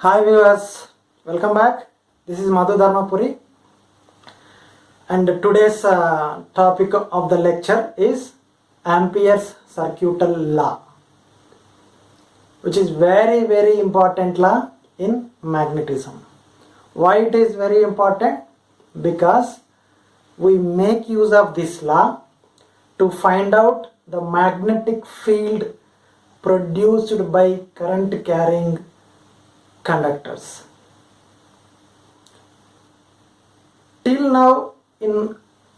Hi viewers, welcome back. This is Madhu Dharmapuri, and today's topic of the lecture is Ampere's circuital law, which is very important law in magnetism. Why it is very important? Because we make use of this law to find out the magnetic field produced by current carrying conductors. Till now, in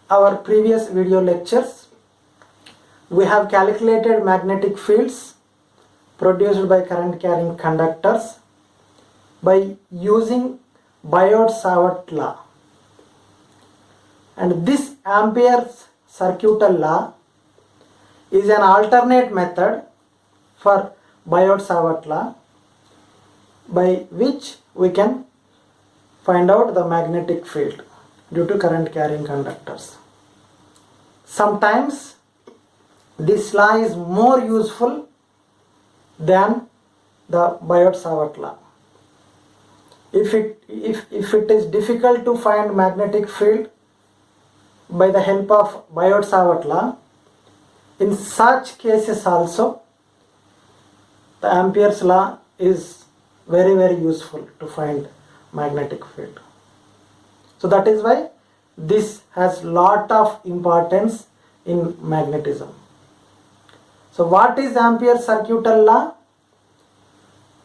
our previous video lectures, we have calculated magnetic fields produced by current carrying conductors by using Biot-Savart law. And this Ampere's circuital law is an alternate method for Biot-Savart law, by which we can find out the magnetic field due to current carrying conductors. Sometimes this law is more useful than the Biot-Savart law. If it is difficult to find magnetic field by the help of Biot-Savart law, in such cases also the Ampere's law is very useful to find magnetic field. So that is why this has lot of importance in magnetism. So what is Ampere's circuital law?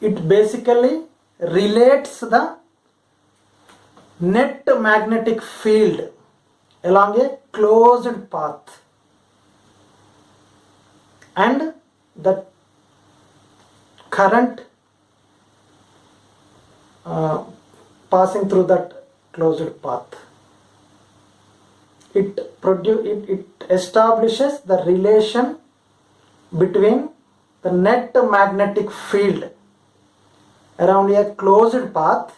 It basically relates the net magnetic field along a closed path and the current passing through that closed path. It establishes the relation between the net magnetic field around a closed path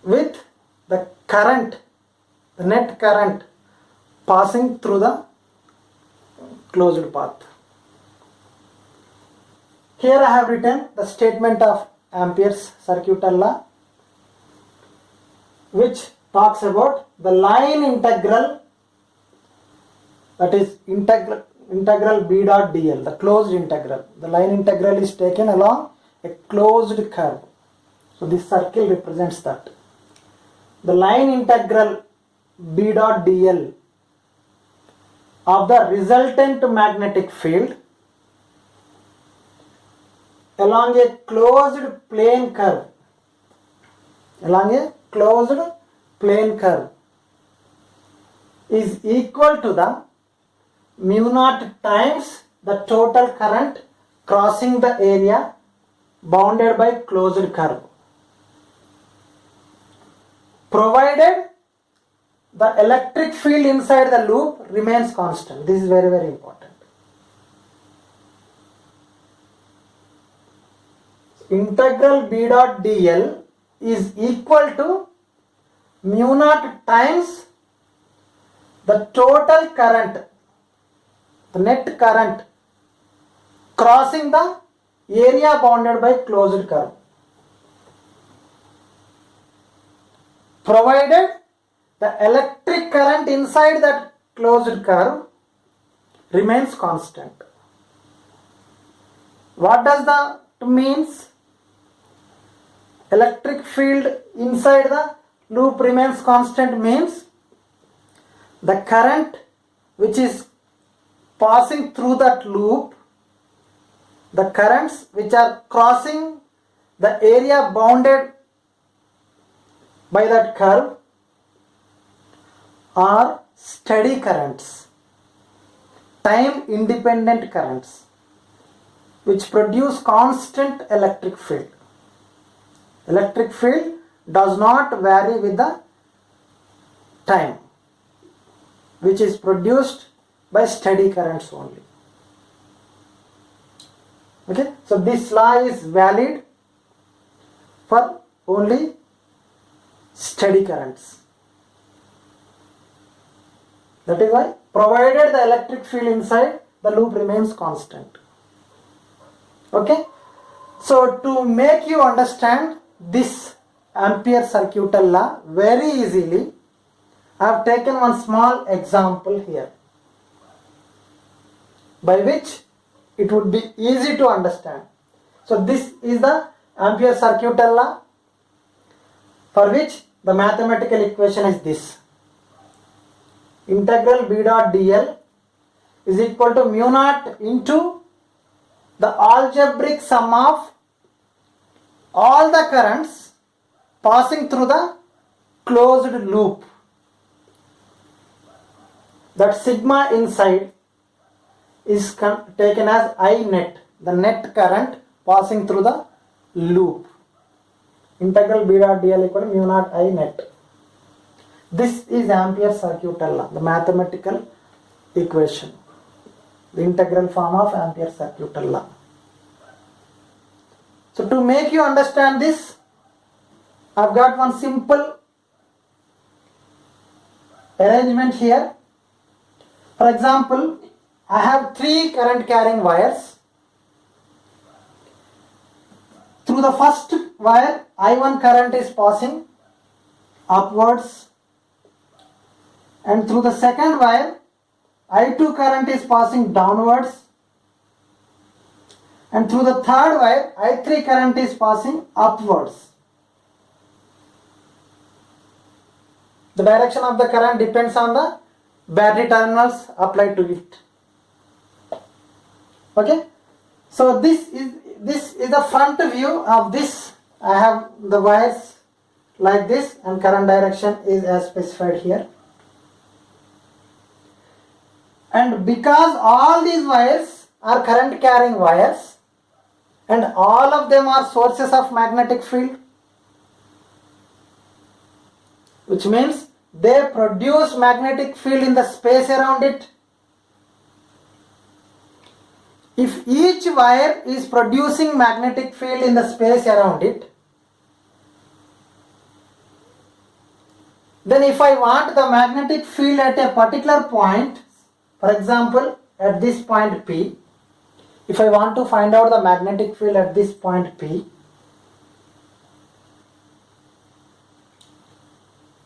with the current, the net current passing through the closed path. Here I have written the statement of Ampere's circuital law, which talks about the line integral, that is integral B dot dl, the closed integral. The line integral is taken along a closed curve. So this circle represents that. The line integral B dot dl of the resultant magnetic field along a closed plane curve, is equal to the mu naught times the total current crossing the area bounded by closed curve, provided the electric field inside the loop remains constant. This is very important. Integral B dot dl is equal to mu naught times the total current, the net current crossing the area bounded by closed curve, provided the electric current inside that closed curve remains constant. What does that means? Electric field inside the loop remains constant means the current which is passing through that loop, the currents which are crossing the area bounded by that curve are steady currents, time independent currents, which produce constant electric field. Electric field does not vary with the time, which is produced by steady currents only. Okay, so this law is valid for only steady currents. That is why, provided the electric field inside the loop remains constant. Okay, so to make you understand this Ampere circuital law very easily, I have taken one small example here, by which it would be easy to understand. So this is the Ampere circuital law, for which the mathematical equation is this: integral B dot dl is equal to mu naught into the algebraic sum of all the currents passing through the closed loop. That sigma inside is taken as I net, the net current passing through the loop. Integral B dot dl equal to mu naught I net. This is Ampere circuital law, the mathematical equation, the integral form of Ampere circuital law. So to make you understand this, I've got one simple arrangement here. For example, I have 3 current carrying wires. Through the first wire, I1 current is passing upwards, and through the second wire, I2 current is passing downwards, and through the third wire, I3 current is passing upwards. The direction of the current depends on the battery terminals applied to it. Okay, so this is the front view of this. I have the wires like this, and current direction is as specified here. And because all these wires are current carrying wires, and all of them are sources of magnetic field, which means they produce magnetic field in the space around it. If each wire is producing magnetic field in the space around it, then if I want the magnetic field at a particular point, for example at this point P, if I want to find out the magnetic field at this point P,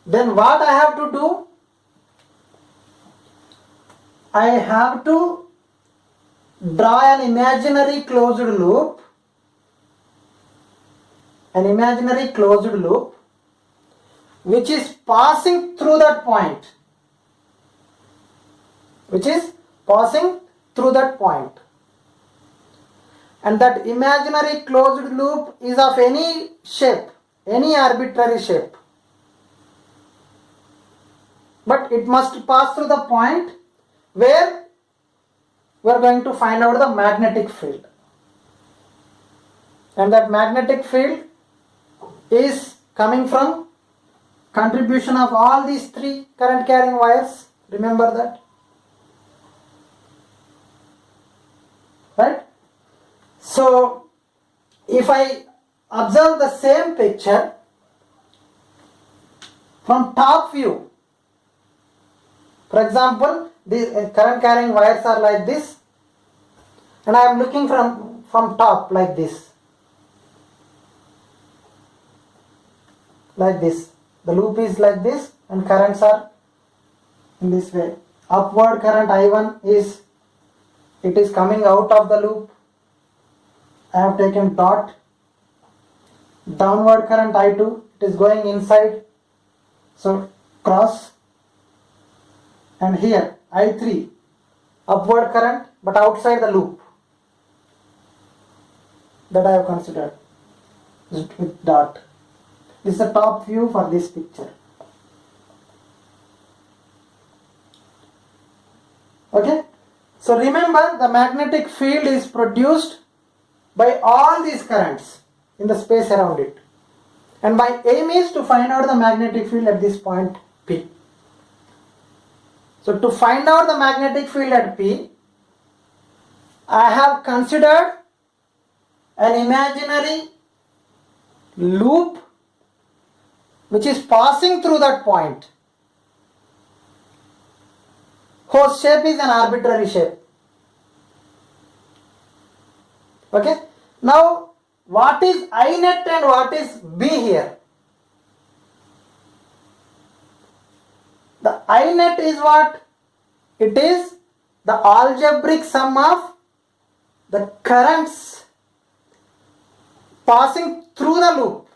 then what I have to do? I have to draw an imaginary closed loop, which is passing through that point, and that imaginary closed loop is of any shape, any arbitrary shape, but it must pass through the point where we are going to find out the magnetic field. And that magnetic field is coming from contribution of all these 3 current carrying wires. Remember that, right? So if I observe the same picture from top view, for example, the current carrying wires are like this, and I am looking from top like this. The loop is like this, and currents are in this way. Upward current I1 is coming out of the loop. I have taken dot. Downward current I2, it is going inside, so cross. And here I3, upward current but outside the loop, that I have considered with dot. This is the top view for this picture. Okay, so remember, the magnetic field is produced by all these currents in the space around it, and my aim is to find out the magnetic field at this point P. So to find out the magnetic field at P, I have considered an imaginary loop which is passing through that point, whose shape is an arbitrary shape. Okay, Now what is I net and what is B here? The I net is what? It is the algebraic sum of the currents passing through the loop.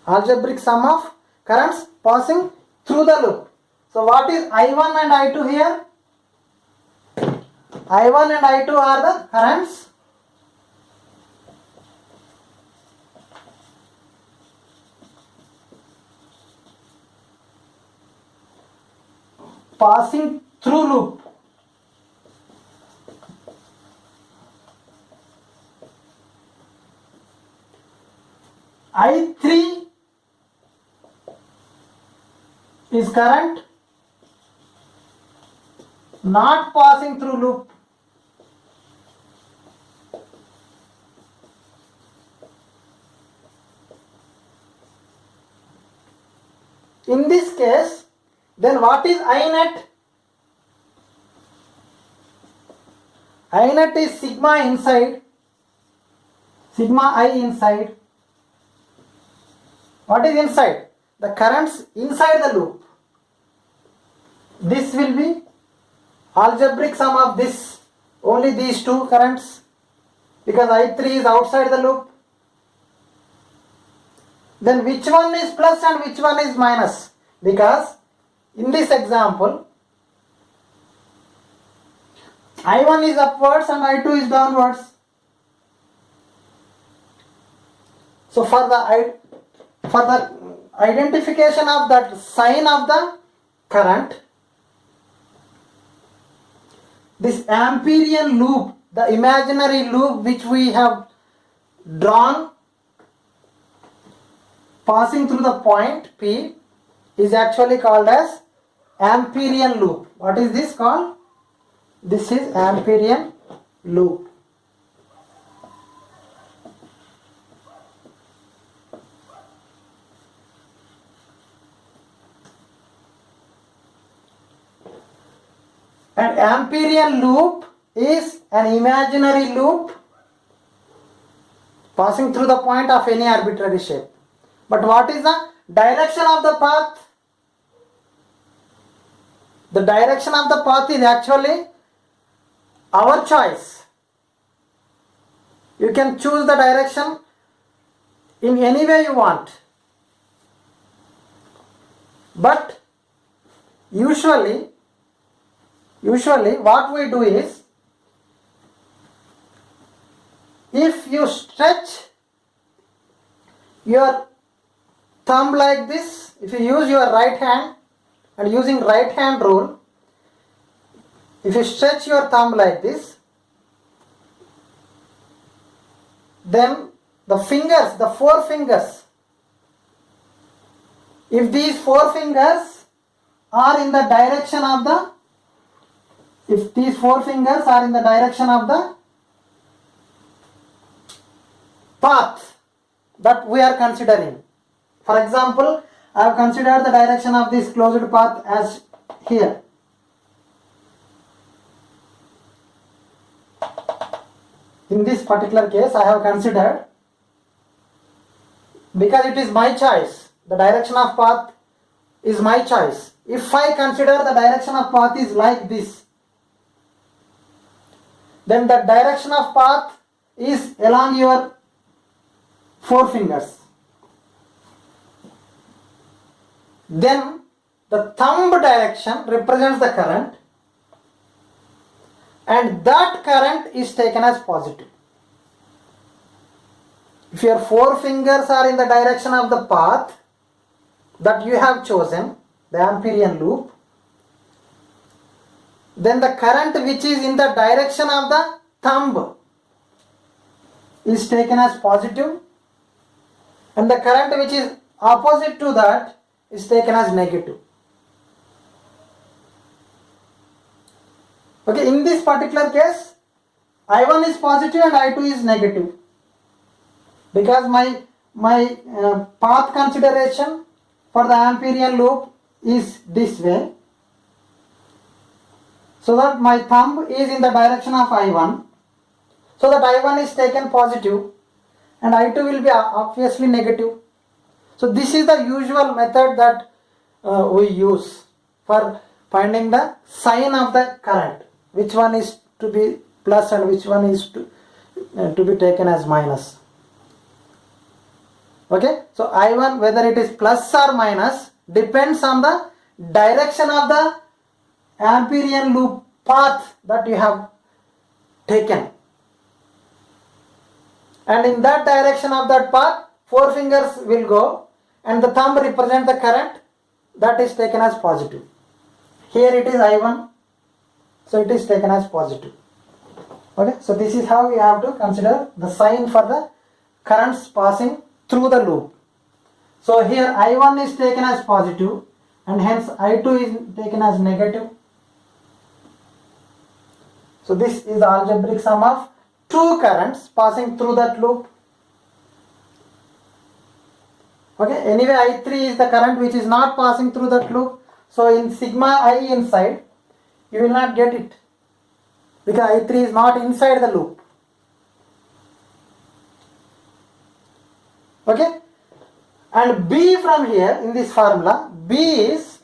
Algebraic sum of currents passing through the loop. So what is I1 and I2 here? I1 and I2 are the currents passing through loop. I3 is current not passing through loop. In this case, then what is I net? I net is sigma inside, sigma I inside. What is inside? The currents inside the loop. This will be algebraic sum of this, only these two currents, because I3 is outside the loop. Then which one is plus and which one is minus? Because in this example, I1 is upwards and I2 is downwards. So for the identification of that sign of the current, this Amperian loop, the imaginary loop which we have drawn passing through the point P, is actually called as Amperian loop. What is this called? This is Amperian loop. And Amperian loop is an imaginary loop passing through the point of any arbitrary shape. But what is the direction of the path? The direction of the path is actually our choice. You can choose the direction in any way you want. But usually what we do is, if you stretch your thumb like this, if you use your right hand and using right hand rule, if you stretch your thumb like this, then the fingers, the four fingers, if these four fingers are in the direction of the, if these four fingers are in the direction of the path that we are considering. For example, I have considered the direction of this closed path as here. In this particular case, I have considered, because it is my choice, the direction of path is my choice. If I consider the direction of path is like this, then the direction of path is along your four fingers. Then the thumb direction represents the current, and that current is taken as positive. If your four fingers are in the direction of the path that you have chosen, the Amperian loop, then the current which is in the direction of the thumb is taken as positive, and the current which is opposite to that is taken as negative. Okay, in this particular case, I1 is positive and I2 is negative, because my path consideration for the Amperian loop is this way, so that my thumb is in the direction of I1. So that I1 is taken positive and I2 will be obviously negative. So this is the usual method that we use for finding the sign of the current. Which one is to be plus and which one is to be taken as minus. Okay, so I1, whether it is plus or minus, depends on the direction of the Amperian loop path that you have taken. And in that direction of that path, four fingers will go and the thumb represent the current that is taken as positive. Here it is I1, so it is taken as positive. Okay, so this is how we have to consider the sign for the currents passing through the loop. So here I1 is taken as positive and hence I2 is taken as negative. So this is the algebraic sum of two currents passing through that loop. Okay, anyway I3 is the current which is not passing through that loop. So in sigma I inside, you will not get it because I3 is not inside the loop. Okay, and B from here in this formula, B is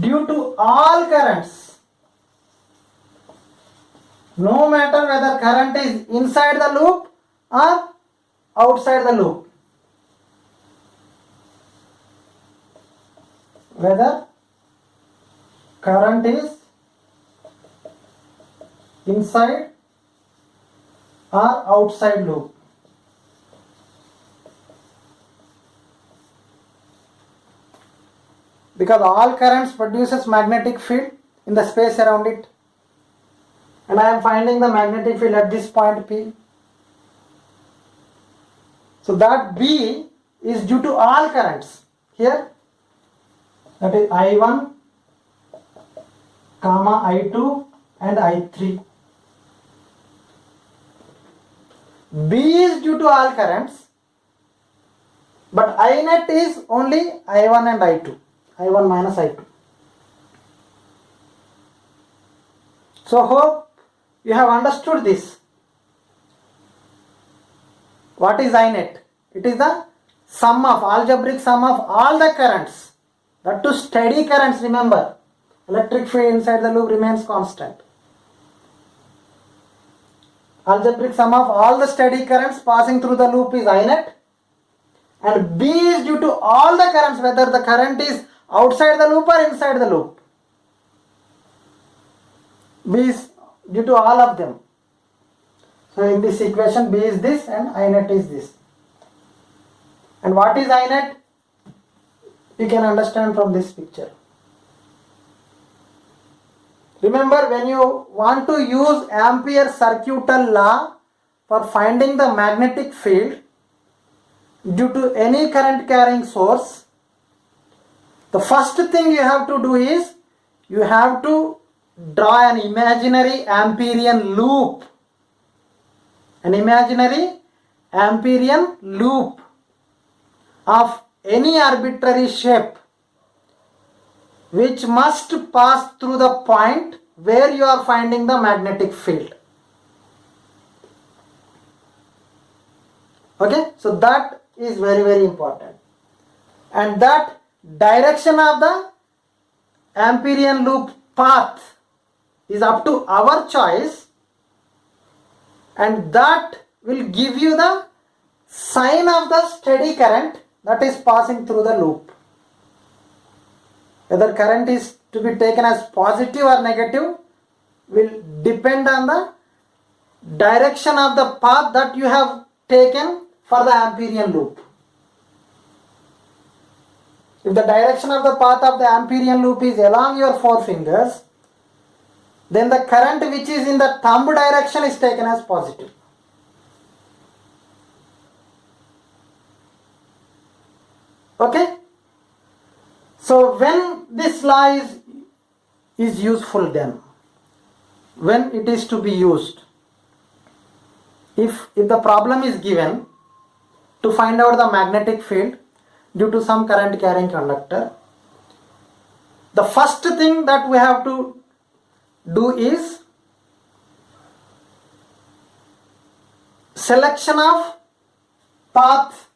due to all currents, no matter whether current is inside the loop or outside the loop. Whether current is inside or outside loop. Because all currents produces magnetic field in the space around it. And I am finding the magnetic field at this point P. So that B is due to all currents. Here, that is I1, comma I2 and I3. B is due to all currents, but I net is only I1 and I2, I1 minus I2. So hope you have understood this. What is I net? It is the sum of, algebraic sum of all the currents. That too steady currents, remember. Electric field inside the loop remains constant. Algebraic sum of all the steady currents passing through the loop is I net, and B is due to all the currents, whether the current is outside the loop or inside the loop. B is due to all of them. So in this equation B is this and I net is this. And what is I net? You can understand from this picture. Remember, when you want to use Ampere's circuital law for finding the magnetic field due to any current carrying source, the first thing you have to do is you have to draw an imaginary Amperian loop. An imaginary Amperian loop of any arbitrary shape, which must pass through the point where you are finding the magnetic field. Okay, so that is very, very important. And that direction of the Amperian loop path is up to our choice, and that will give you the sign of the steady current that is passing through the loop. Whether current is to be taken as positive or negative will depend on the direction of the path that you have taken for the Amperian loop. If the direction of the path of the Amperian loop is along your four fingers, then the current which is in the thumb direction is taken as positive. Okay? So when this law is useful then, when it is to be used, if the problem is given to find out the magnetic field due to some current carrying conductor, the first thing that we have to do is selection of path,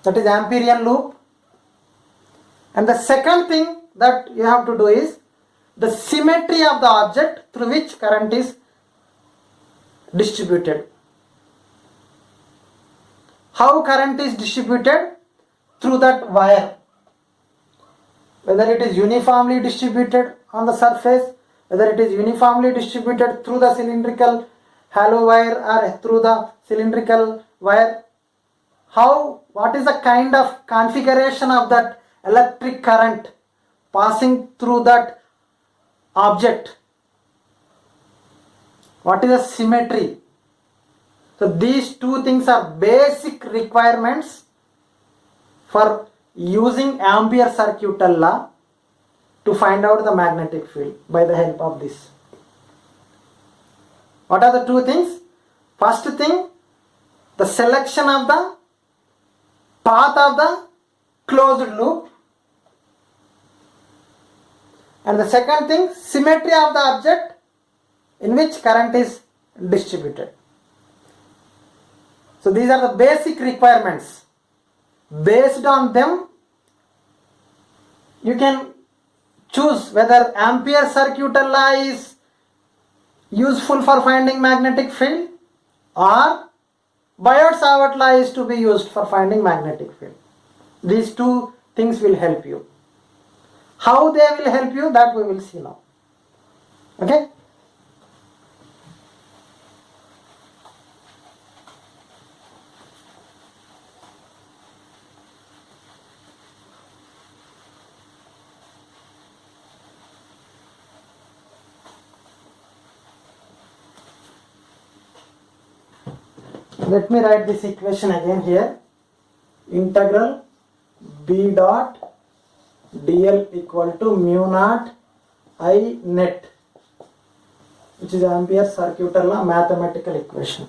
that is Amperian loop. And the second thing that you have to do is the symmetry of the object through which current is distributed. How current is distributed? Through that wire. Whether it is uniformly distributed on the surface, whether it is uniformly distributed through the cylindrical hollow wire or through the cylindrical wire. What is the kind of configuration of that electric current passing through that object? What is the symmetry? So these two things are basic requirements for using Ampere circuital law to find out the magnetic field by the help of this. What are the two things? First thing, the selection of the path of the closed loop. And the second thing, symmetry of the object in which current is distributed. So these are the basic requirements. Based on them, you can choose whether Ampere circuital law is useful for finding magnetic field or Biot-Savart law is to be used for finding magnetic field. These two things will help you. How they will help you, that we will see now. Okay? Let me write this equation again here. Integral B dot dl equal to mu naught I net, which is Ampere circuital law mathematical equation.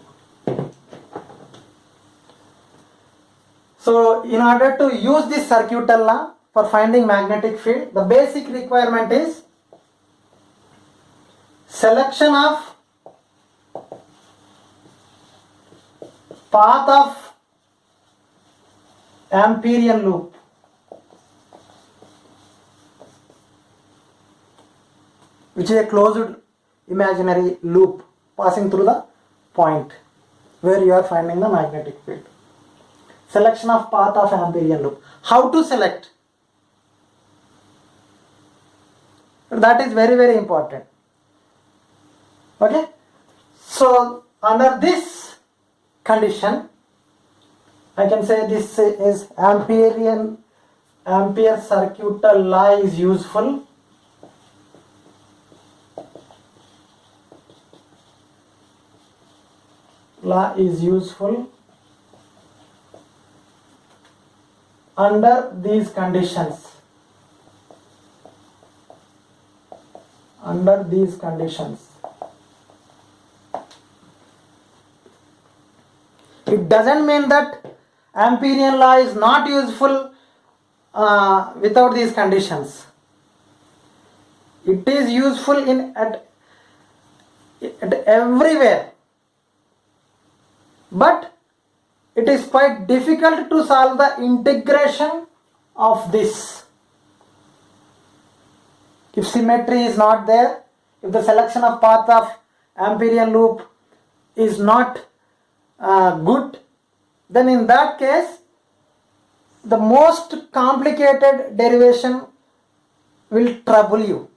So in order to use this circuital law for finding magnetic field, the basic requirement is selection of path of Amperian loop. Which is a closed imaginary loop passing through the point where you are finding the magnetic field. Selection of path of Amperian loop. How to select? That is very, very important. Okay? So under this condition, I can say this is Ampere circuital law is useful. Law is useful under these conditions. Under these conditions. It doesn't mean that Amperian law is not useful without these conditions. It is useful at everywhere. But it is quite difficult to solve the integration of this. If symmetry is not there, if the selection of path of Amperian loop is not good, then in that case the most complicated derivation will trouble you.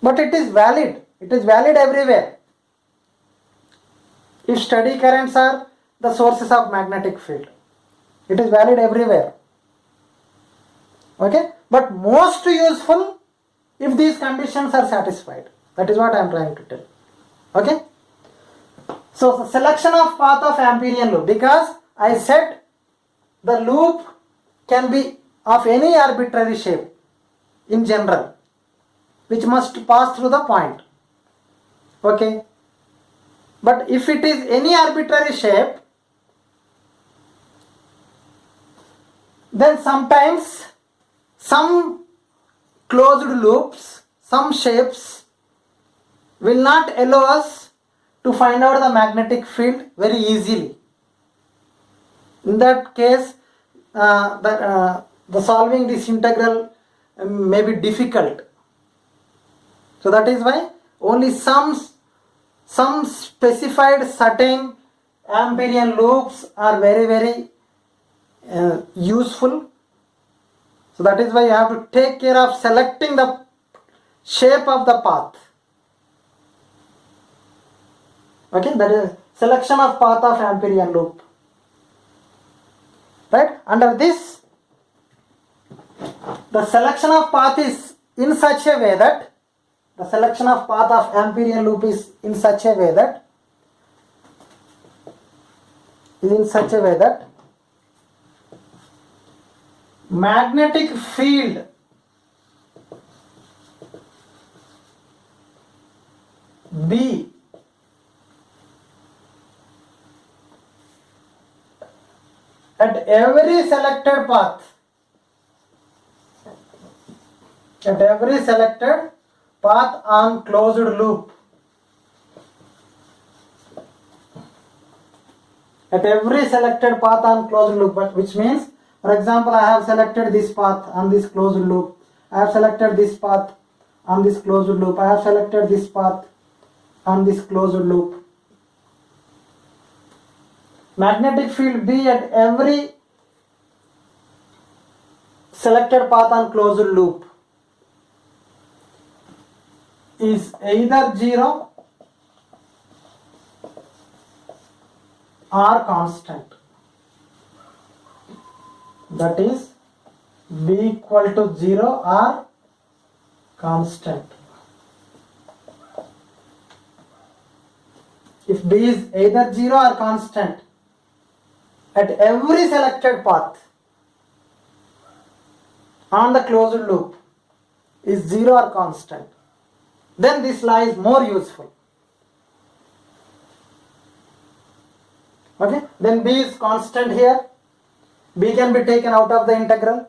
But it is valid. It is valid everywhere. If steady currents are the sources of magnetic field, it is valid everywhere. Okay? But most useful if these conditions are satisfied. That is what I am trying to tell. Okay? So the selection of path of Amperian loop, because I said the loop can be of any arbitrary shape in general, which must pass through the point. Okay? But if it is any arbitrary shape, then sometimes some closed loops, some shapes will not allow us to find out the magnetic field very easily. In that case, the solving this integral may be difficult. So that is why only some specified certain Amperian loops are very useful. So that is why you have to take care of selecting the shape of the path. Okay, that is selection of path of Amperian loop. Right? Under this, the selection of path is in such a way that the selection of path of Amperian loop is in such a way that magnetic field B at every selected path on closed loop, at every selected path on closed loop, which means, for example, I have selected this path on this closed loop, I have selected this path on this closed loop, I have selected this path on this closed loop. Magnetic field B at every selected path on closed loop is either 0 or constant. That is B equal to 0 or constant. If B is either 0 or constant at every selected path on the closed loop is 0 or constant, then this law is more useful. Okay, then B is constant here, B can be taken out of the integral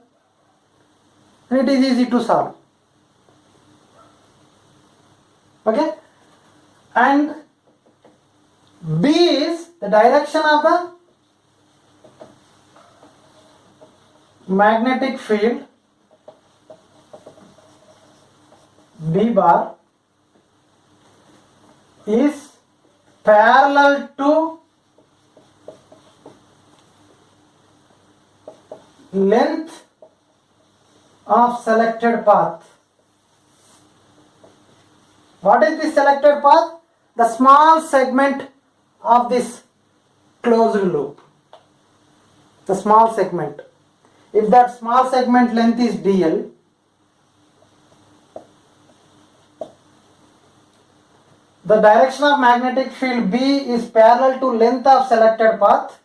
and it is easy to solve. Okay, and B is the direction of the magnetic field B bar is parallel to length of selected path. What is the selected path? The small segment of this closed loop. The small segment. If that small segment length is dl, the direction of magnetic field B is parallel to length of selected path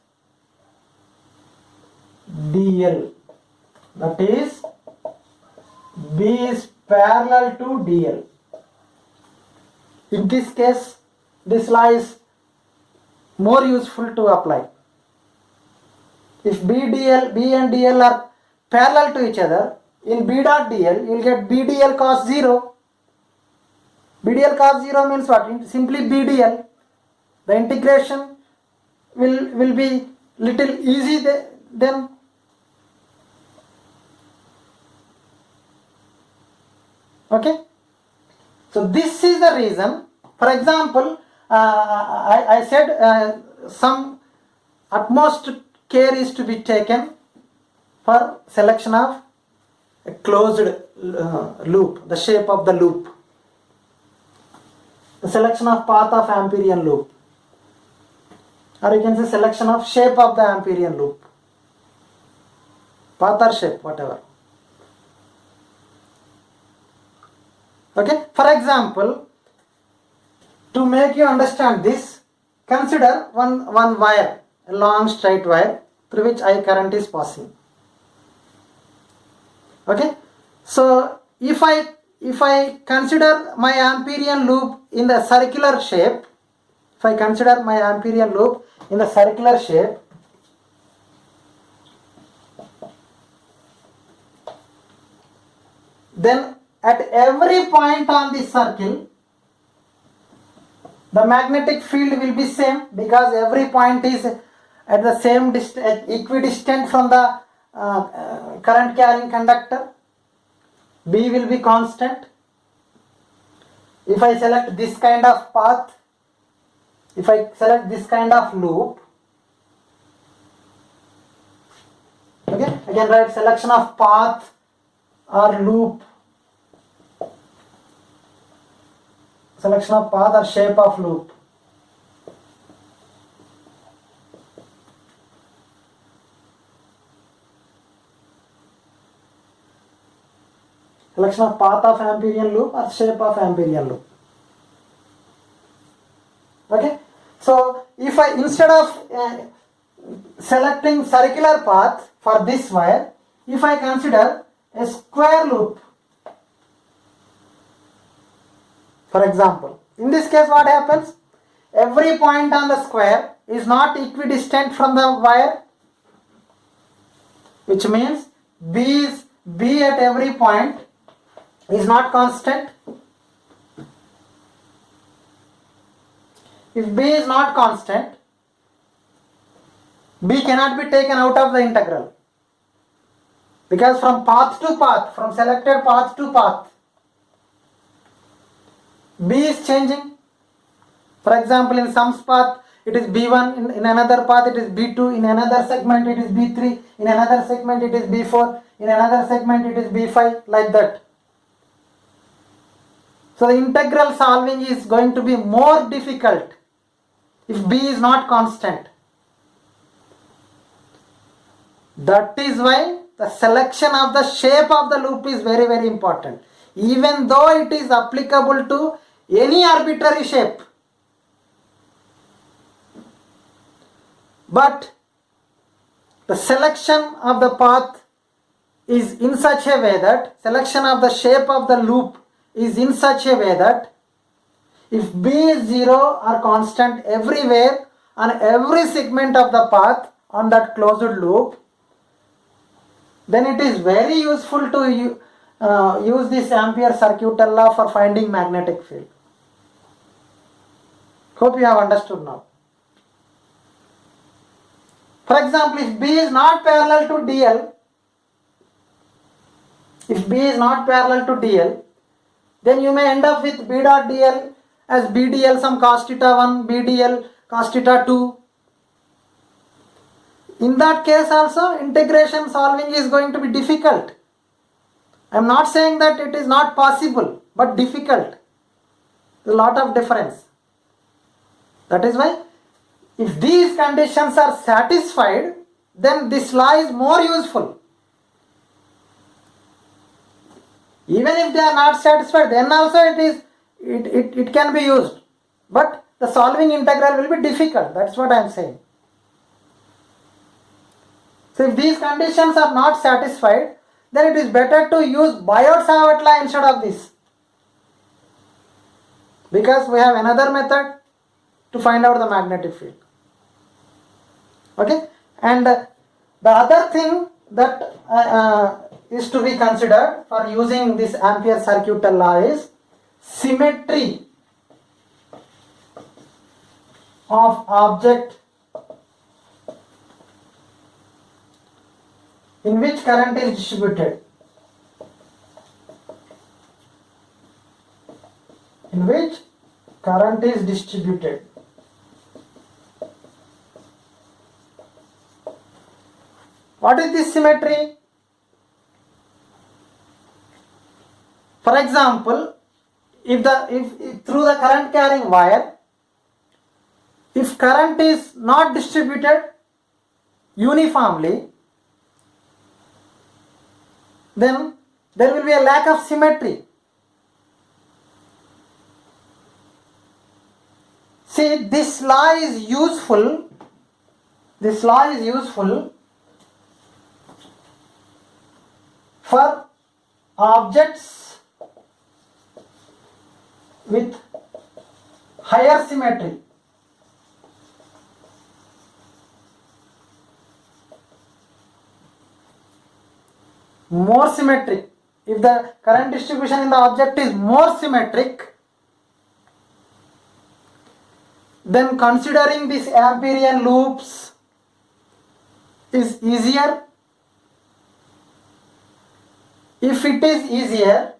dl. That is, B is parallel to dl. In this case, this law is more useful to apply. If B and dl are parallel to each other, in B dot dl, you will get B dl cos 0. B dl cos 0 means what? Simply B dl. The integration will be little easy then. Okay. So this is the reason. For example, I said some utmost care is to be taken for selection of a closed loop, the shape of the loop, the selection of path of Amperian loop, or you can say selection of shape of the Amperian loop, path or shape, whatever. Okay, for example, to make you understand this, consider one wire, a long straight wire through which I current is passing. Okay, so if I consider my Amperian loop in the circular shape, then at every point on the circle, the magnetic field will be same, because every point is at the same equidistant from the current carrying conductor. B will be constant. If I select this kind of path, if I select this kind of loop, okay, I can write selection of path or loop, selection of path or shape of loop. Selection of path of Amperian loop or shape of Amperian loop. Okay, so if I, instead of selecting circular path for this wire, if I consider a square loop, for example, in this case what happens? Every point on the square is not equidistant from the wire, which means B at every point is not constant. If B is not constant, B cannot be taken out of the integral, because from path to path, from selected path to path, B is changing. For example, in some path it is B1, in another path it is B2, in another segment it is B3, in another segment it is B4, in another segment it is B5, like that. So the integral solving is going to be more difficult if B is not constant. That is why the selection of the shape of the loop is very, very important. Even though it is applicable to any arbitrary shape, but the selection of the path is in such a way that, selection of the shape of the loop is in such a way that if B is 0 or constant everywhere on every segment of the path on that closed loop, then it is very useful to use this Ampere circuital law for finding magnetic field. Hope you have understood now. For example, if B is not parallel to DL, then you may end up with B dot DL as BDL some cos theta 1, BDL cos theta 2. In that case also, integration solving is going to be difficult. I am not saying that it is not possible, but difficult. A lot of difference. That is why, if these conditions are satisfied, then this law is more useful. Even if they are not satisfied, then also it can be used. But the solving integral will be difficult. That's what I am saying. So if these conditions are not satisfied, then it is better to use Biot-Savart law instead of this, because we have another method to find out the magnetic field. Okay, and the other thing that is to be considered for using this Ampere circuital law is symmetry of object in which current is distributed. In which current is distributed. What is this symmetry? For example, if through the current carrying wire, if current is not distributed uniformly, then there will be a lack of symmetry. See, this law is useful. This law is useful for objects with higher symmetry. More symmetry. if the current distribution in the object is more symmetric, then considering these Amperian loops is easier. If it is easier,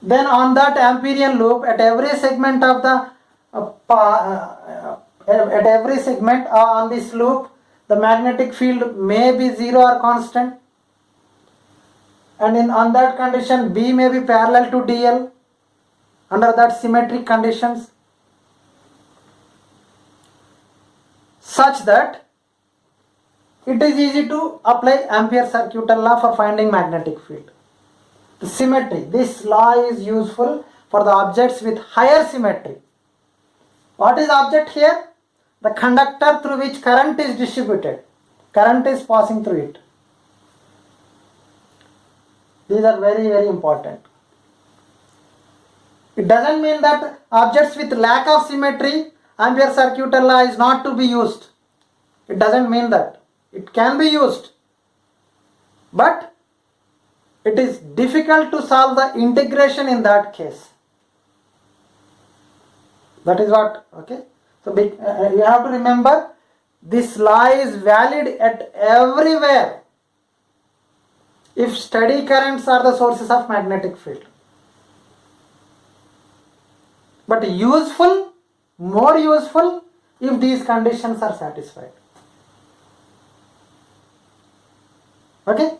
then on that Amperian loop, at every segment of the at every segment on this loop, the magnetic field may be 0 or constant, and on that condition B may be parallel to DL under that symmetric conditions, such that it is easy to apply Ampere circuital law for finding magnetic field. The symmetry, this law is useful for the objects with higher symmetry. What is the object here? The conductor through which current is distributed. Current is passing through it. These are very, very important. It doesn't mean that objects with lack of symmetry, Ampere circuital law is not to be used. It doesn't mean that. It can be used. But it is difficult to solve the integration in that case. That is what, okay. So you have to remember, this law is valid at everywhere if steady currents are the sources of magnetic field. But useful, more useful if these conditions are satisfied. Okay.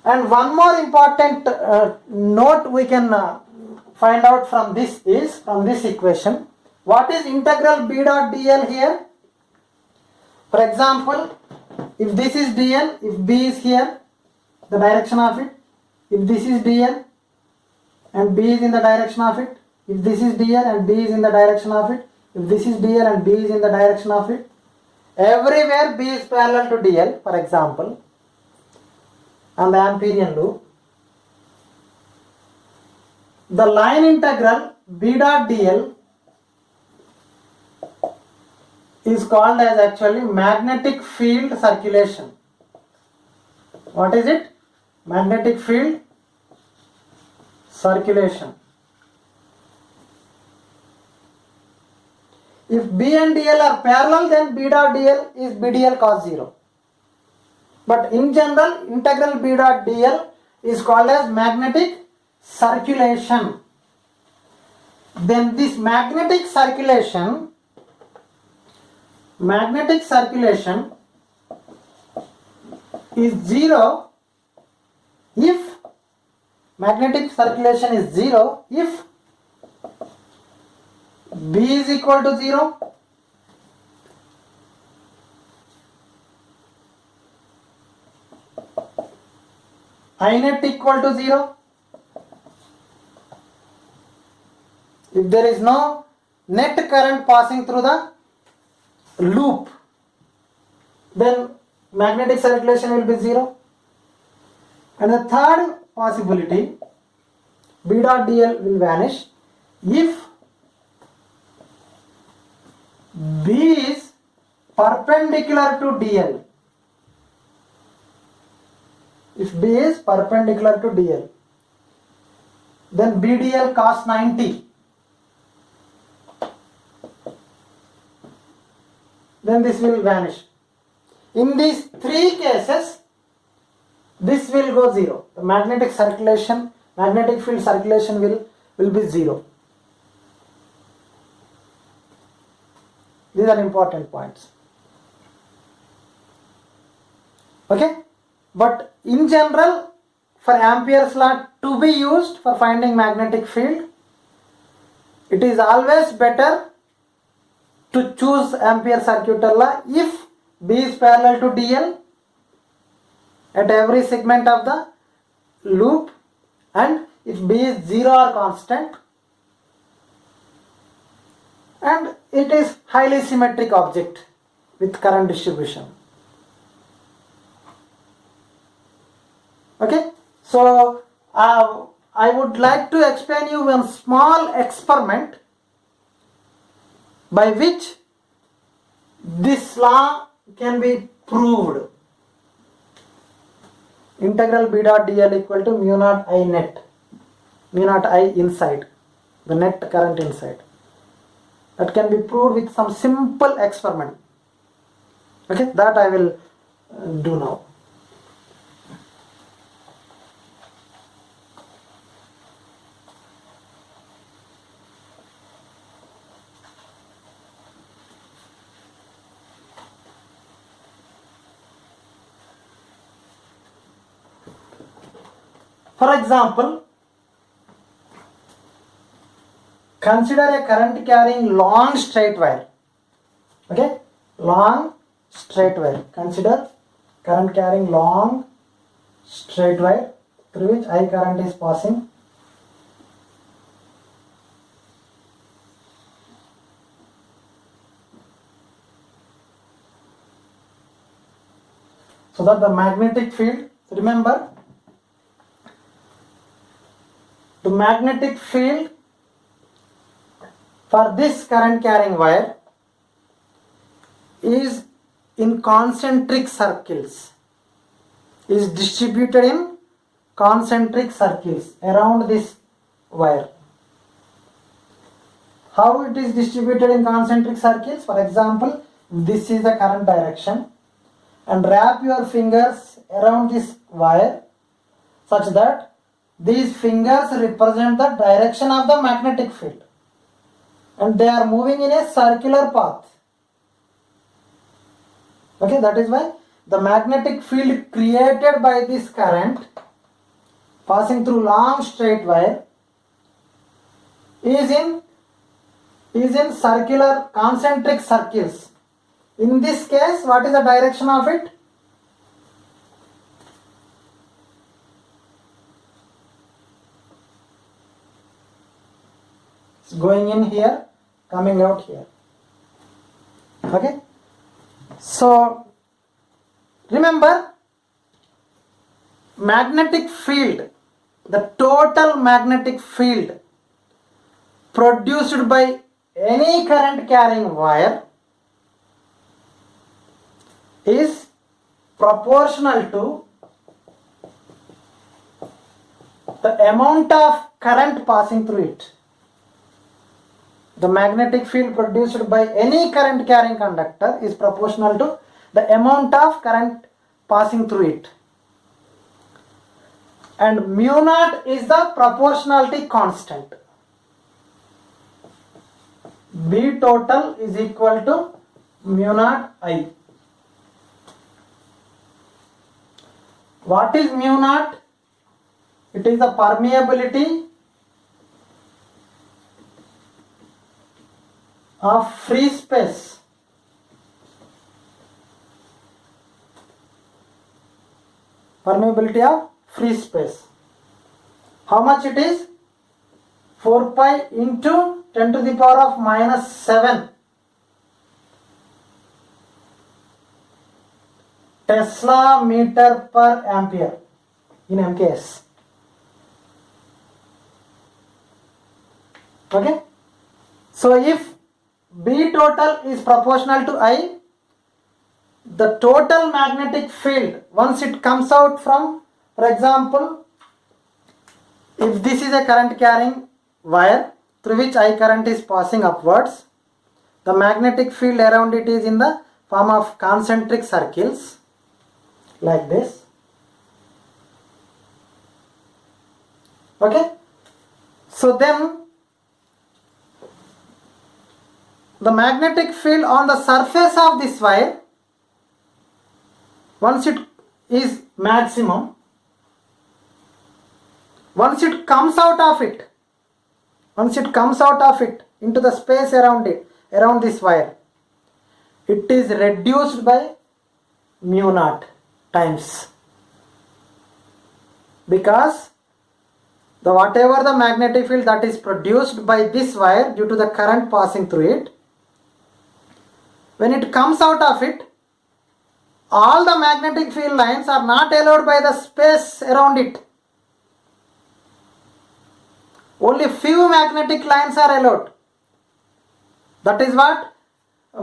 And one more important note we can find out from this is, from this equation, what is integral B dot dl here? For example, if this is dl, if B is here, the direction of it, if this is dl and B is in the direction of it, if this is dl and B is in the direction of it, if this is dl and B is in the direction of it, everywhere B is parallel to dl, for example, on the Amperian loop, the line integral B dot dl is called as actually magnetic field circulation. What is it? Magnetic field circulation. If B and dl are parallel, then B dot dl is B dl cos 0. But in general, integral B dot dl is called as magnetic circulation. Then this magnetic circulation is 0 if magnetic circulation is 0 if B is equal to 0, I net equal to 0, if there is no net current passing through the loop, then magnetic circulation will be 0. And the third possibility, B dot dl will vanish if B is perpendicular to dl. If B is perpendicular to dl, then B dl cos 90. Then this will vanish. In these three cases, this will go 0. The magnetic circulation, magnetic field circulation will be 0. These are important points. Okay? But in general, for Ampere's law to be used for finding magnetic field, it is always better to choose Ampere circuital law if B is parallel to dl at every segment of the loop, and if B is 0 or constant, and it is highly symmetric object with current distribution. Okay, so I would like to explain you one small experiment by which this law can be proved. integral B dot dl equal to mu naught I net, mu naught I inside, the net current inside. That can be proved with some simple experiment. Okay, that I will do now. For example, consider a current carrying long straight wire. Okay, long straight wire. Consider current carrying long straight wire through which I current is passing. So that the magnetic field, remember, the magnetic field for this current carrying wire is in concentric circles, is distributed in concentric circles around this wire. How it is distributed in concentric circles? For example, this is the current direction, and wrap your fingers around this wire such that these fingers represent the direction of the magnetic field, and they are moving in a circular path. Okay, that is why the magnetic field created by this current passing through long straight wire is in circular concentric circles. In this case, what is the direction of it? It's going in here, coming out here. Okay, so remember, magnetic field, the total magnetic field produced by any current carrying wire is proportional to the amount of current passing through it. The magnetic field produced by any current carrying conductor is proportional to the amount of current passing through it. And mu naught is the proportionality constant. B total is equal to mu naught I. What is mu naught? It is the permeability of free space. Permeability of free space. How much it is? 4 pi into 10 to the power of minus 7 Tesla meter per ampere in MKS. Okay, so if B total is proportional to I, the total magnetic field, once it comes out from, for example, if this is a current carrying wire through which I current is passing upwards, the magnetic field around it is in the form of concentric circles like this. Okay, so then the magnetic field on the surface of this wire, once it is maximum, once it comes out of it into the space around it, around this wire, it is reduced by mu naught times, because the whatever the magnetic field that is produced by this wire due to the current passing through it, when it comes out of it, all the magnetic field lines are not allowed by the space around it. Only few magnetic lines are allowed. That is what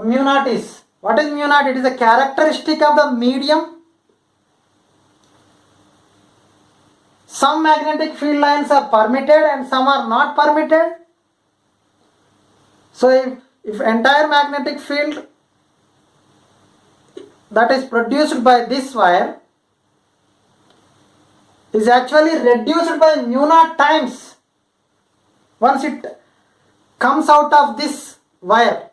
mu naught is. What is mu naught? It is a characteristic of the medium some magnetic field lines are permitted and some are not permitted. So if entire magnetic field that is produced by this wire is actually reduced by mu naught times once it comes out of this wire.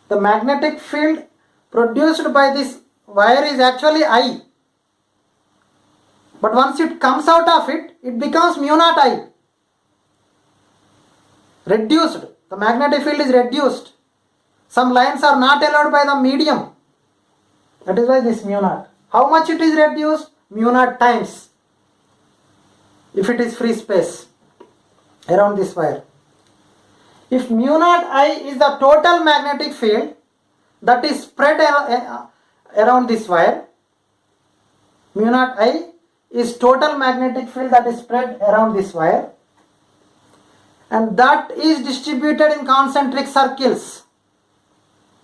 The magnetic field produced by this wire is actually I. But once it comes out of it, it becomes mu naught I. Reduced. The magnetic field is reduced. Some lines are not allowed by the medium. That is why this mu naught. How much it is reduced? Mu naught times. If it is free space around this wire. If mu naught I is the total magnetic field that is spread around this wire, mu naught I is total magnetic field that is spread around this wire, and that is distributed in concentric circles.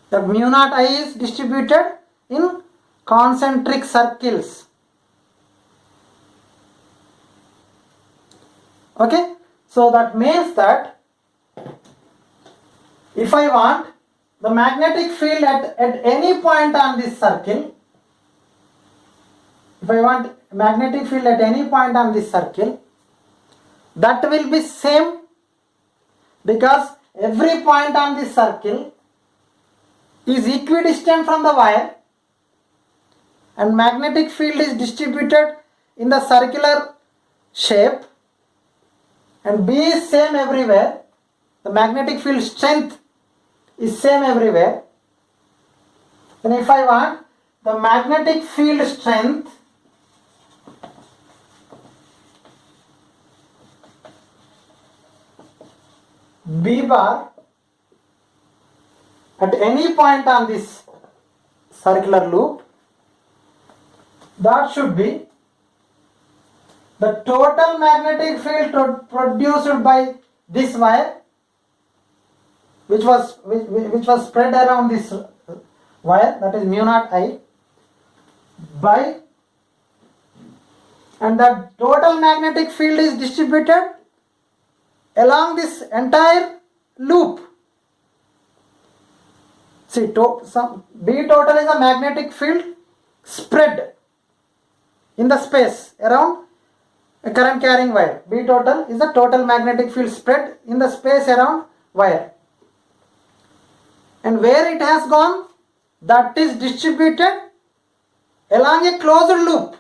The mu naught I is distributed in concentric circles. Okay, so that means that if I want the magnetic field at any point on this circle, if I want magnetic field at any point on this circle, that will be same, because every point on this circle is equidistant from the wire and magnetic field is distributed in the circular shape and B is same everywhere. The magnetic field strength is same everywhere. Then if I want the magnetic field strength B bar at any point on this circular loop, that should be the total magnetic field produced by this wire, which was spread around this wire, that is mu naught I, by, and the total magnetic field is distributed along this entire loop. See, B total is a magnetic field spread in the space around a current carrying wire. B total is the total magnetic field spread in the space around wire. And where it has gone, that is distributed along a closed loop.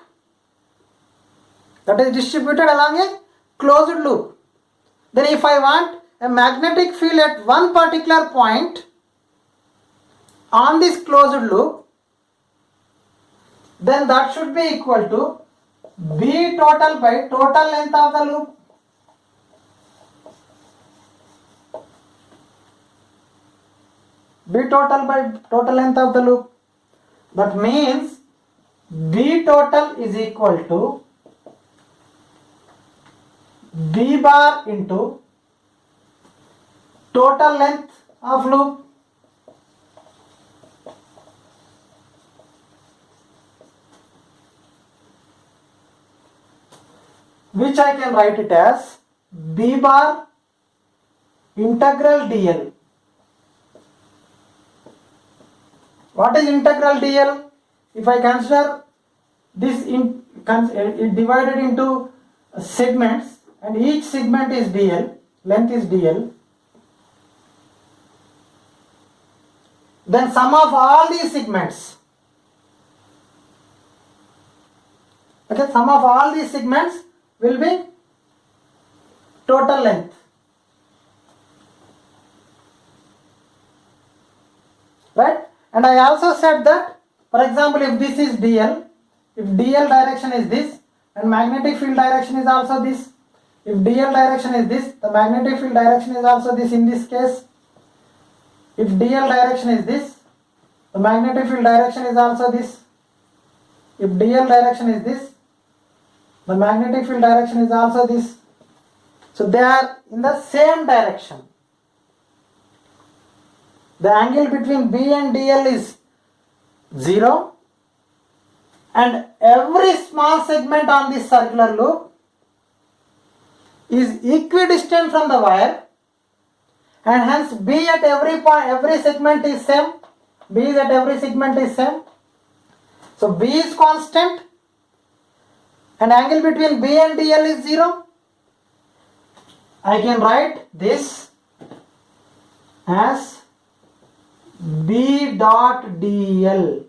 That is distributed along a closed loop. Then if I want a magnetic field at one particular point on this closed loop, then that should be equal to B total by total length of the loop. B total by total length of the loop. That means B total is equal to B bar into total length of loop. Which I can write it as B bar integral dl. What is integral dl? If I consider this divided into segments and each segment is dl, length is dl, then sum of all these segments, okay, sum of all these segments will be total length. Right? And I also said that, for example, if this is dl, if dl direction is this and magnetic field direction is also this, if dl direction is this, the magnetic field direction is also this in this case. If dl direction is this, the magnetic field direction is also this. If dl direction is this, the magnetic field direction is also this. So they are in the same direction. The angle between B and DL is 0 and every small segment on this circular loop is equidistant from the wire, and hence B at every point, every segment is same. B is at every segment is same. So B is constant and angle between B and DL is 0. I can write this as B dot DL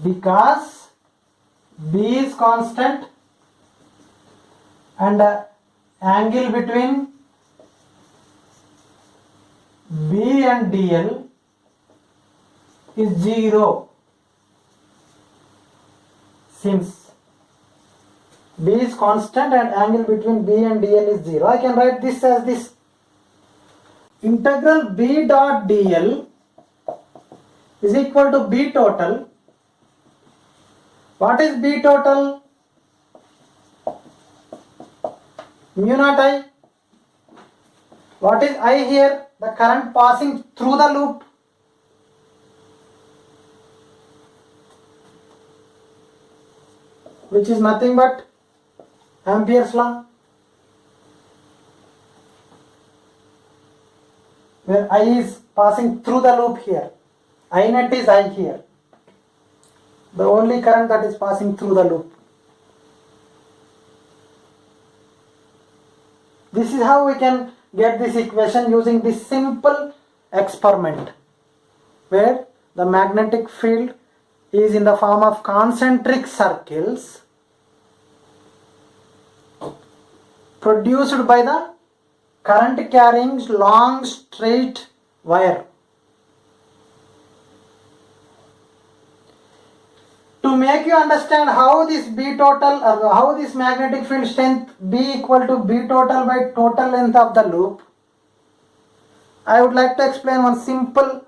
because B is constant and angle between B and DL is 0, since B is constant and angle between B and DL is 0. I can write this as this: integral B dot DL is equal to B total. What is B total? Mu naught I. What is I here? The current passing through the loop. Which is nothing but Ampere's law, where I is passing through the loop here. I net is I here. The only current that is passing through the loop. This is how we can get this equation using this simple experiment, where the magnetic field is in the form of concentric circles produced by the current carrying long straight wire. To make you understand how this B total, or how this magnetic field strength B equal to B total by total length of the loop, I would like to explain one simple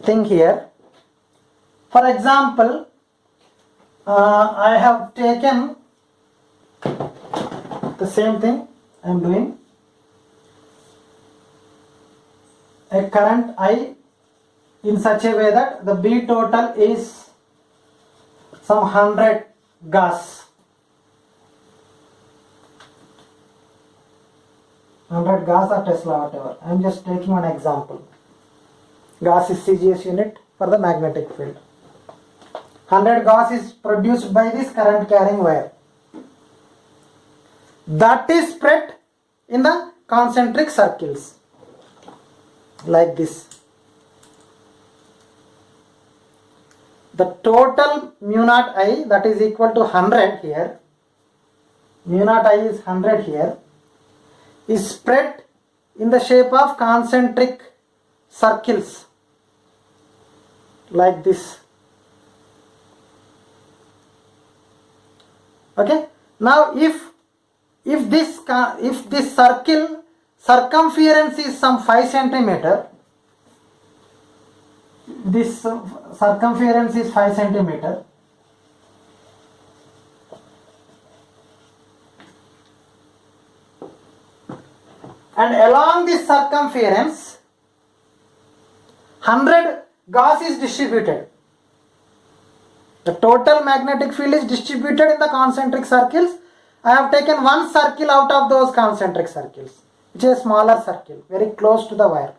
thing here. For example, I have taken the same thing I am doing, a current I in such a way that the B total is some 100 Gauss. 100 Gauss or Tesla, whatever. I am just taking one example. Gauss is CGS unit for the magnetic field. 100 Gauss is produced by this current carrying wire. That is spread in the concentric circles like this. The total mu naught I, that is equal to 100 here, mu naught I is 100 here, is spread in the shape of concentric circles like this. Okay. Now if this circle circumference is some 5 centimeter, this circumference is 5 centimeter, and along this circumference 100 Gauss is distributed. The total magnetic field is distributed in the concentric circles. I have taken one circle out of those concentric circles, which is a smaller circle, very close to the wire.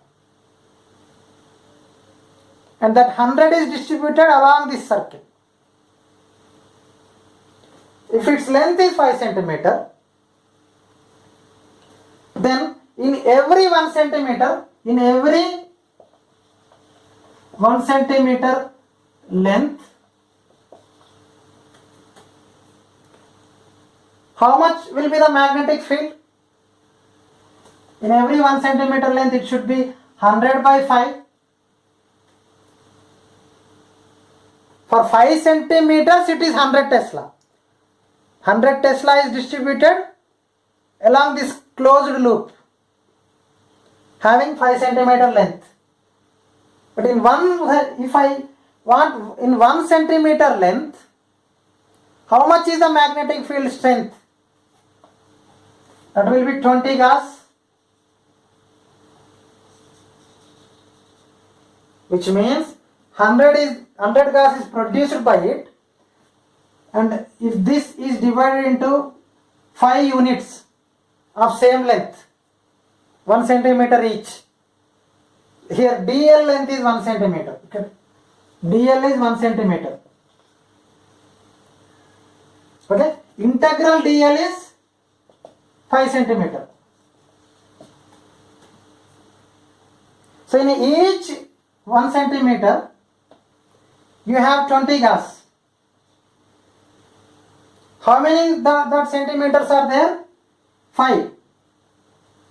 And that 100 is distributed along this circle. If its length is 5 centimeter, then in every 1 centimeter, length, how much will be the magnetic field? In every 1 centimeter length, it should be 100 by 5. For 5 centimeters, it is 100 Tesla. 100 Tesla is distributed along this closed loop having 5 centimeter length. But if I want in 1 centimeter length, how much is the magnetic field strength? That will be 20 Gauss, which means 100 gas is produced by it, and if this is divided into 5 units of same length, 1 centimeter each. Here DL length is 1 centimeter. Okay. DL is 1 centimeter. Okay. Integral DL is 5 centimeter. So in each 1 centimeter, you have 20 gas. How many that centimeters are there? 5.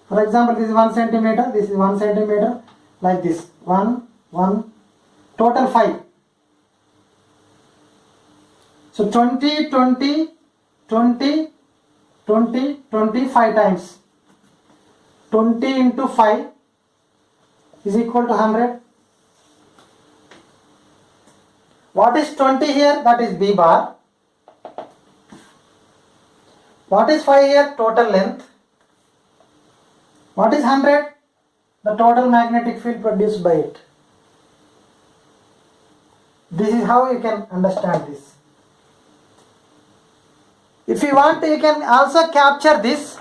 For example, this is 1 centimeter, this is 1 centimeter, like this. 1, total 5. So 20, 20, 20, 20, 25 times. 20 into 5 is equal to 100. What is 20 here? That is B bar. What is 5 here? Total length. What is 100? The total magnetic field produced by it. This is how you can understand this. If you want, you can also capture this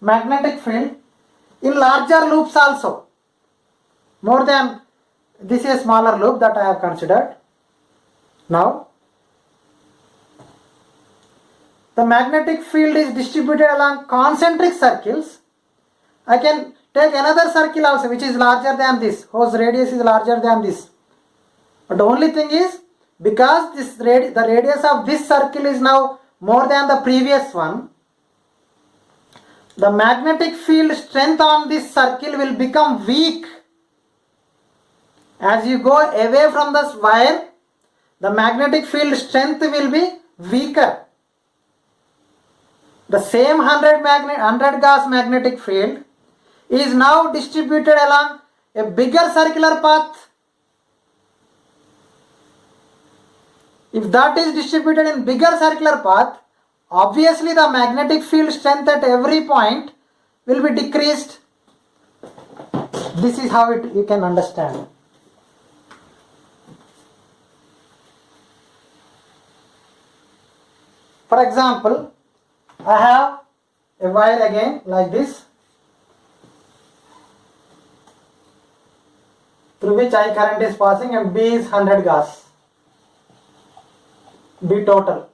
magnetic field in larger loops also. More than this is a smaller loop that I have considered. Now, the magnetic field is distributed along concentric circles. I can take another circle also which is larger than this, whose radius is larger than this. But the only thing is, because the radius of this circle is now more than the previous one, the magnetic field strength on this circle will become weak. As you go away from this wire, the magnetic field strength will be weaker. The same 100 gas magnetic field is now distributed along a bigger circular path. If that is distributed in bigger circular path, obviously the magnetic field strength at every point will be decreased. This is how you can understand. For example, I have a wire again like this, through which I current is passing, and B is 100 gas. B total.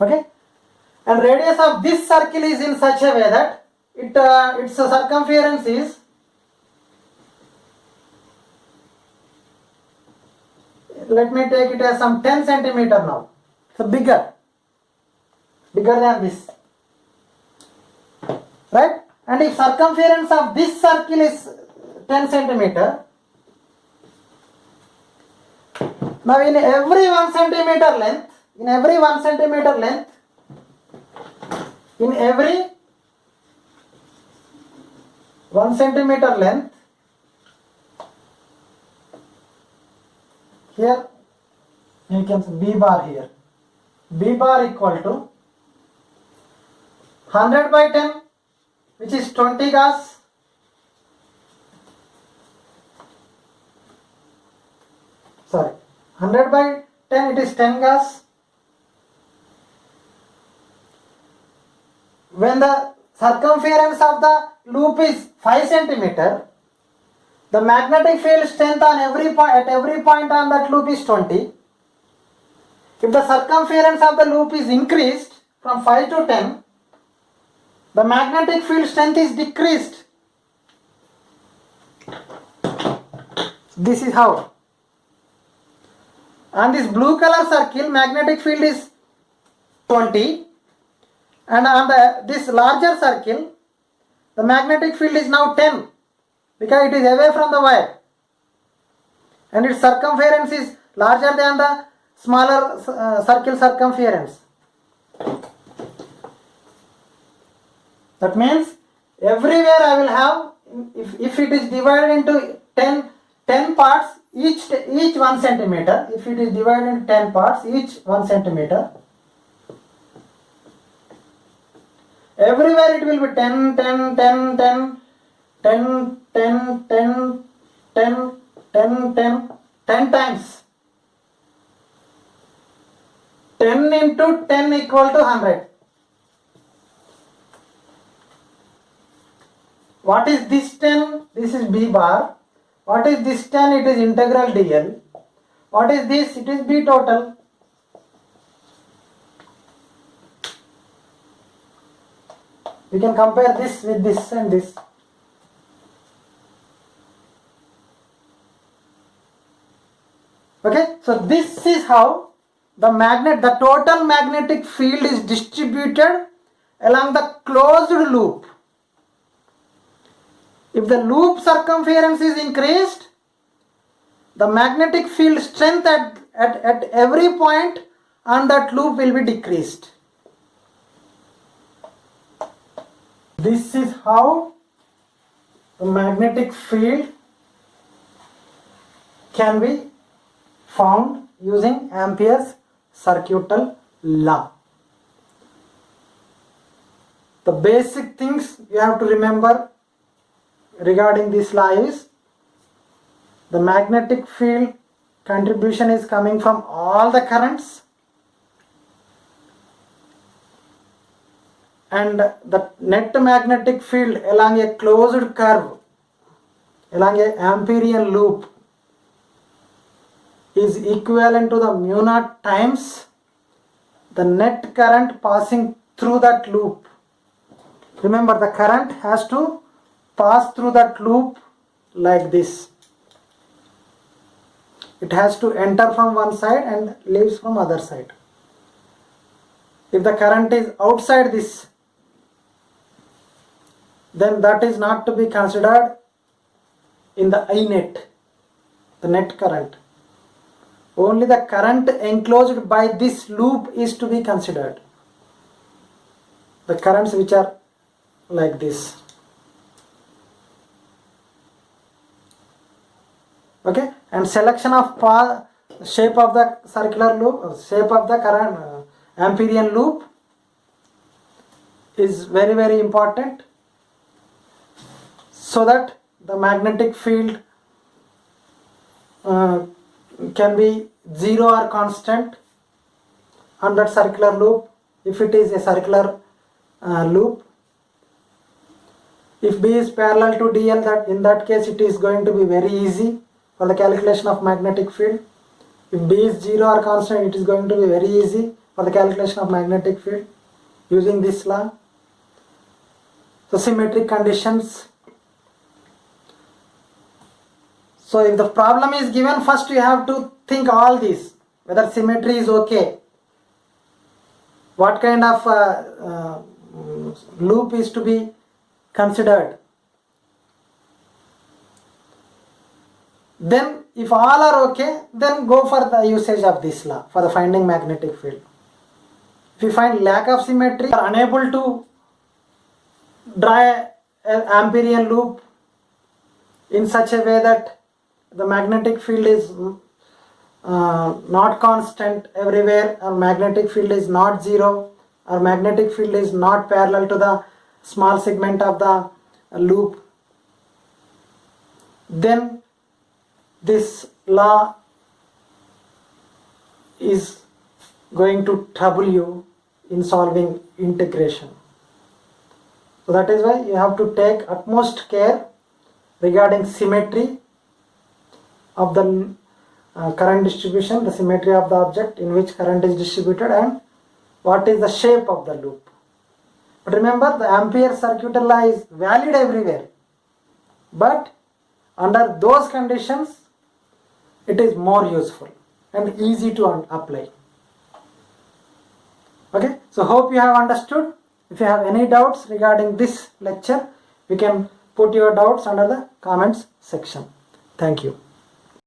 Okay, and radius of this circle is in such a way that its circumference is let me take it as some 10 centimeter now. So bigger than this, right? And if circumference of this circle is 10 centimeter, now in every 1 centimeter length, in every 1 centimeter length, here you can see B bar here. B bar equal to 100 by 10, which is 20 gas, sorry, 100 by 10, it is 10 gas. When the circumference of the loop is 5 centimeter, the magnetic field strength on at every point on that loop is 20. If the circumference of the loop is increased from 5 to 10, the magnetic field strength is decreased. This is how. On this blue color circle, magnetic field is 20, and on this larger circle, the magnetic field is now 10, because it is away from the wire, and its circumference is larger than the smaller circle circumference. That means everywhere I will have, if it is divided into 10 parts, each 1 centimeter, if it is divided into 10 parts, each 1 centimeter, everywhere it will be 10, 10, 10, 10, 10, 10, 10, 10, 10, 10, 10 times. 10 into 10 equal to 100. What is this 10? This is B bar. What is this 10? It is integral dl. What is this? It is B total. We can compare this with this and this. Okay, so this is how the total magnetic field is distributed along the closed loop. If the loop circumference is increased, the magnetic field strength at every point on that loop will be decreased. This is how the magnetic field can be found using Ampere's circuital law. The basic things you have to remember regarding this law is the magnetic field contribution is coming from all the currents, and the net magnetic field along a closed curve, along a Amperian loop, is equivalent to the mu naught times the net current passing through that loop. Remember, the current has to pass through that loop like this. It has to enter from one side and leaves from other side. If the current is outside this, then that is not to be considered in the I net, the net current. Only the current enclosed by this loop is to be considered. The currents which are like this. Okay, and selection of shape of the circular loop, shape of the current Amperian loop is very, very important, so that the magnetic field can be zero or constant on that circular loop if it is a circular loop. If B is parallel to dl, that in that case it is going to be very easy for the calculation of magnetic field. If B is zero or constant, it is going to be very easy for the calculation of magnetic field using this law. So symmetric conditions. So if the problem is given, first you have to think all these, whether symmetry is okay, what kind of loop is to be considered. Then if all are okay, then go for the usage of this law for the finding magnetic field. If you find lack of symmetry, you are unable to draw an Amperian loop in such a way that the magnetic field is not constant everywhere, or magnetic field is not zero, or magnetic field is not parallel to the small segment of the loop, then this law is going to trouble you in solving integration. So that is why you have to take utmost care regarding symmetry of the current distribution, the symmetry of the object in which current is distributed, and what is the shape of the loop. But remember, the Ampere circuital law is valid everywhere, but under those conditions it is more useful and easy to apply. Okay, so hope you have understood. If you have any doubts regarding this lecture, you can put your doubts under the comments section. Thank you.